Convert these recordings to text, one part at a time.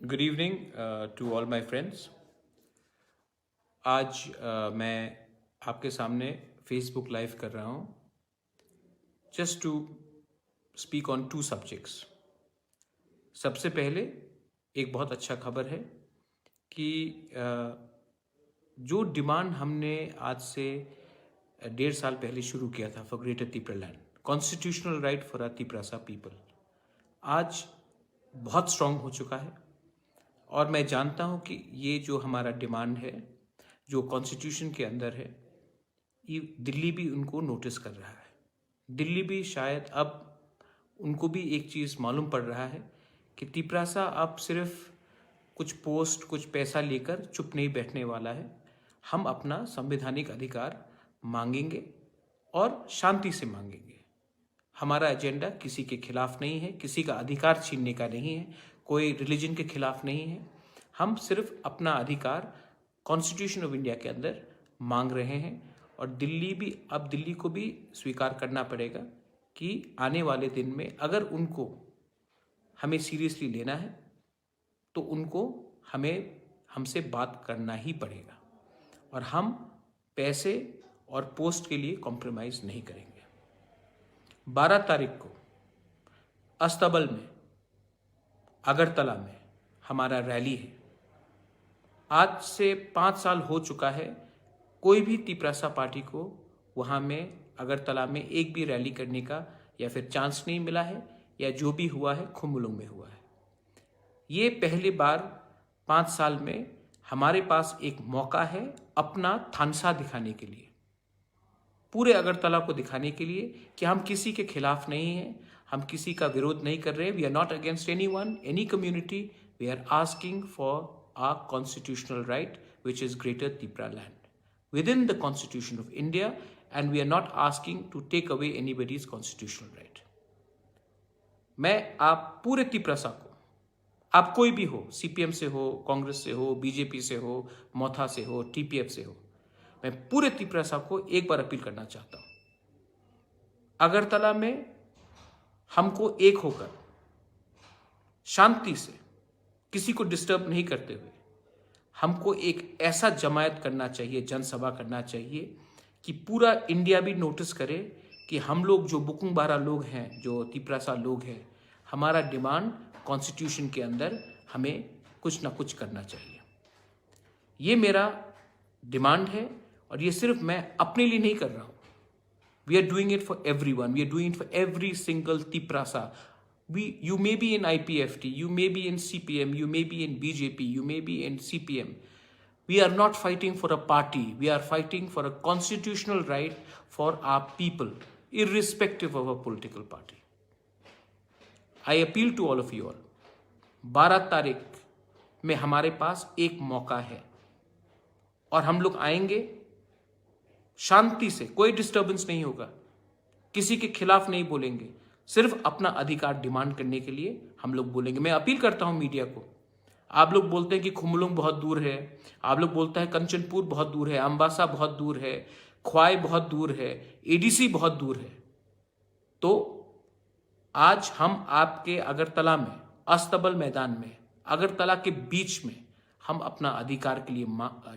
Good evening to all my friends. आज मैं आपके सामने फेसबुक लाइव कर रहा हूँ just to speak on two subjects. सबसे पहले एक बहुत अच्छा खबर है कि जो डिमांड हमने आज से 1.5 साल पहले शुरू किया था for greater Tipra land, constitutional right for a Tiprasa people, आज बहुत स्ट्रांग हो चुका है। और मैं जानता हूं कि ये जो हमारा डिमांड है, जो कॉन्स्टिट्यूशन के अंदर है, ये दिल्ली भी उनको नोटिस कर रहा है। दिल्ली भी शायद अब उनको भी एक चीज़ मालूम पड़ रहा है कि तिपरासा अब सिर्फ कुछ पोस्ट, कुछ पैसा लेकर चुप नहीं बैठने वाला है। हम अपना संवैधानिक अधिकार मांगेंगे और शांति से मांगेंगे। हमारा एजेंडा किसी के खिलाफ नहीं है, किसी का अधिकार छीनने का नहीं है, कोई रिलीजन के खिलाफ नहीं है। हम सिर्फ अपना अधिकार कॉन्स्टिट्यूशन ऑफ इंडिया के अंदर मांग रहे हैं। और दिल्ली को भी स्वीकार करना पड़ेगा कि आने वाले दिन में अगर उनको हमें सीरियसली लेना है तो उनको हमसे बात करना ही पड़ेगा, और हम पैसे और पोस्ट के लिए कॉम्प्रोमाइज़ नहीं करेंगे। 12 तारीख को अस्तबल में, अगरतला में हमारा रैली है। आज से 5 साल हो चुका है, कोई भी तिपरासा पार्टी को वहाँ में अगरतला में एक भी रैली करने का या फिर चांस नहीं मिला है, या जो भी हुआ है खुमुलुंग में हुआ है। ये पहली बार 5 साल में हमारे पास एक मौका है अपना थानसा दिखाने के लिए, पूरे अगरतला को दिखाने के लिए कि हम किसी के खिलाफ नहीं हैं, हम किसी का विरोध नहीं कर रहे हैं। We are not against anyone, any community. वी आर आस्किंग फॉर a constitutional right which is greater Tipra land within the constitution of India, and we are not asking to take away anybody's constitutional right. मैं आप पूरे तिपरासा को, आप कोई भी हो, सीपीएम से हो, कांग्रेस से हो, बीजेपी से हो, मोथा से हो, टीपीएफ से हो, मैं पूरे तिपरासा को एक बार अपील करना चाहता हूं। अगरतला में हमको एक होकर शांति से, किसी को डिस्टर्ब नहीं करते हुए, हमको एक ऐसा जमायत करना चाहिए, जनसभा करना चाहिए कि पूरा इंडिया भी नोटिस करे कि हम लोग जो बुकुंग बारा लोग हैं, जो तिपरासा लोग हैं, हमारा डिमांड कॉन्स्टिट्यूशन के अंदर हमें कुछ ना कुछ करना चाहिए। ये मेरा डिमांड है, और ये सिर्फ मैं अपने लिए नहीं कर रहा हूँ। We are doing it for everyone, we are doing it for every single Tiprasa. You may be in IPFT, you may be in CPM, you may be in BJP, you may be in CPM. We are not fighting for a party. We are fighting for a constitutional right for our people, irrespective of a political party. I appeal to all of you all. 12 तारीख में हमारे पास एक मौका है, और हम लोग आएंगे शांति से, कोई डिस्टर्बेंस नहीं होगा, किसी के खिलाफ नहीं बोलेंगे, सिर्फ अपना अधिकार डिमांड करने के लिए हम लोग बोलेंगे। मैं अपील करता हूं मीडिया को, आप लोग बोलते हैं कि खुमुलुंग बहुत दूर है, आप लोग बोलते हैं कंचनपुर बहुत दूर है, अम्बासा बहुत दूर है, ख्वाई बहुत दूर है, एडीसी बहुत दूर है, तो आज हम आपके अगरतला में, अस्तबल मैदान में, अगरतला के बीच में हम अपना अधिकार के लिए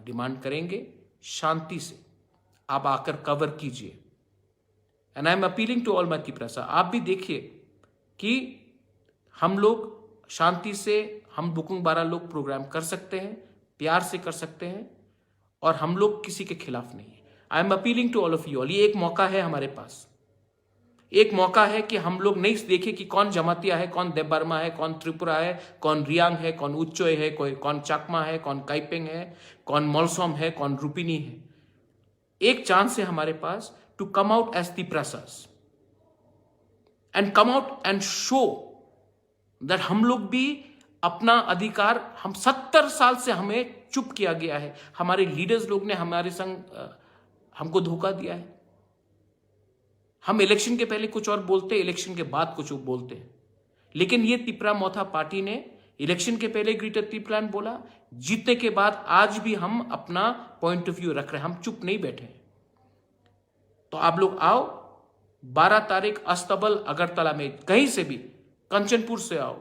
डिमांड करेंगे। शांति से आप आकर कवर कीजिए। And I am appealing to all my Tiprasa, आप भी देखिए कि हम लोग शांति से, हम बुकुंग बारा लोग प्रोग्राम कर सकते हैं, प्यार से कर सकते हैं, और हम लोग किसी के खिलाफ नहीं है। I am appealing to all of you all. ये एक मौका है हमारे पास, एक मौका है कि हम लोग नहीं देखें कि कौन जमातिया है, कौन देबबर्मा है, कौन त्रिपुरा है, कौन रियांग है, कौन उच्चोय है, कौन चाकमा है, कौन काइपेंग है, कौन मोलसोम है, कौन रूपिनी है। एक चांस है हमारे पास to come out as Tiprasas and come out and show that हम लोग भी अपना अधिकार, हम 70 साल से हमें चुप किया गया है, हमारे लीडर्स लोग ने हमारे संग हमको धोखा दिया है। हम इलेक्शन के पहले कुछ और बोलते, इलेक्शन के बाद कुछ और बोलते हैं, लेकिन ये तिपरा मोथा पार्टी ने इलेक्शन के पहले ग्रेटर तिपरा बोला, जीतने के बाद आज भी हम अपना पॉइंट ऑफ व्यू रख रहे हैं, हम चुप नहीं बैठे। तो आप लोग आओ, 12 तारीख अस्तबल अगरतला में, कहीं से भी, कंचनपुर से आओ,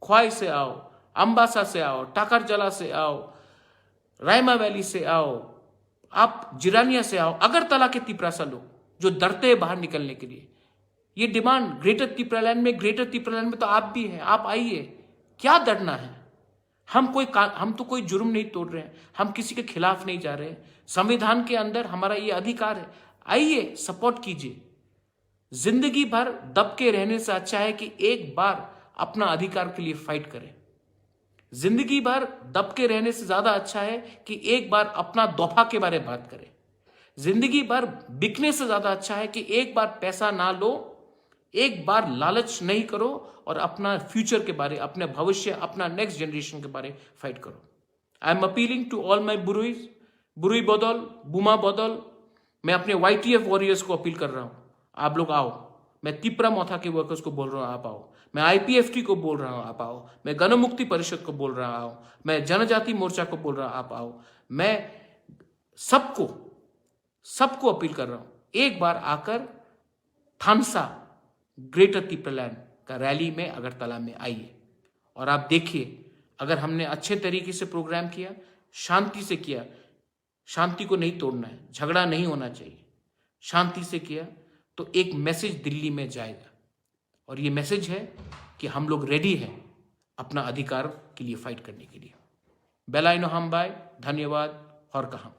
ख्वाई से आओ, अम्बासा से आओ, टाकरजला से आओ, रायमा वैली से आओ, आप जिरानिया से आओ, अगरतला के तिपरासा लोग जो डरते हैं बाहर निकलने के लिए, ये डिमांड ग्रेटर तिपरालैंड में तो आप भी हैं, आप आइए, क्या डरना है? हम तो कोई जुर्म नहीं तोड़ रहे हैं, हम किसी के खिलाफ नहीं जा रहे हैं, संविधान के अंदर हमारा ये अधिकार है, आइए सपोर्ट कीजिए। जिंदगी भर दब के रहने से अच्छा है कि एक बार अपना अधिकार के लिए फाइट करें। जिंदगी भर दब के रहने से ज्यादा अच्छा है कि एक बार अपना दफा के बारे में बात करें। जिंदगी भर बिकने से ज्यादा अच्छा है कि एक बार पैसा ना लो, एक बार लालच नहीं करो और अपना फ्यूचर के बारे, अपने भविष्य, अपना नेक्स्ट जनरेशन के बारे फाइट करो। I am appealing to all my बुरुई बदौल, बुमा बदौल, मैं अपने YTF वॉरियर्स को अपील कर रहा हूं, आप लोग आओ। मैं तिपरा मौथा के वर्कर्स को बोल रहा हूं, आप आओ। मैं IPFT को बोल रहा हूं, आप आओ। मैं गणमुक्ति परिषद को बोल रहा हूं, मैं जनजाति मोर्चा को बोल रहा हूं, आप आओ। मैं सबको अपील कर रहा हूं, एक बार आकर थानसा ग्रेटर तिपरालैंड का रैली में अगरतला में आइए और आप देखिए, अगर हमने अच्छे तरीके से प्रोग्राम किया, शांति से किया, शांति को नहीं तोड़ना है, झगड़ा नहीं होना चाहिए, शांति से किया तो एक मैसेज दिल्ली में जाएगा और ये मैसेज है कि हम लोग रेडी हैं अपना अधिकार के लिए फाइट करने के लिए। बेलाइनो हम बाय, धन्यवाद और कहा।